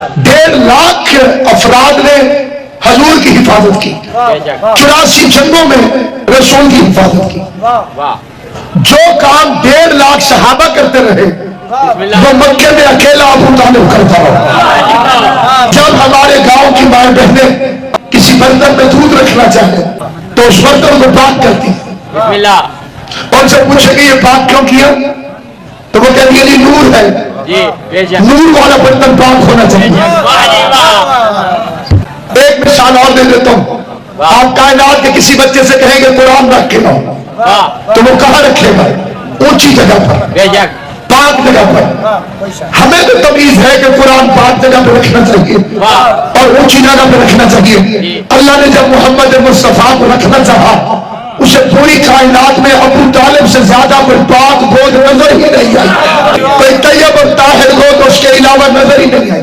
1.5 लाख अफराद ने हजूर की हिफाजत की, 84 जंगों में रसूल की हिफाजत की। जो काम 1.5 लाख सहाबा करते रहे वो मक्के में अकेला अबू तालिब करता रहा। जब हमारे गांव की माए बहनें किसी बर्तन में दूध रखना चाहे तो उस बर्तन को पाक करती और जब पूछेगी ये पाक क्यों किया तो वो कहेंगे ये नूर है, नूर वाला बर्तन पाक होना चाहिए। एक मिसाल और दे देता हूं, आप कायनात के किसी बच्चे से कहेंगे कुरान रख के लाओ तो वो कहां रखेगा? ऊंची जगह पर, पाक जगह पर। हमें तो तमीज है कि कुरान पाक जगह पर रखना चाहिए और ऊंची जगह पर रखना चाहिए। अल्लाह ने जब मोहम्मद मुस्तफा को रखना चाहा उसे पूरी कायनात में अबू तालिब से ज्यादा कोई पाक बोझ नजर ही नहीं आई। कोई तैयब और ताहिर हो तो उसके अलावा नजर ही नहीं आई।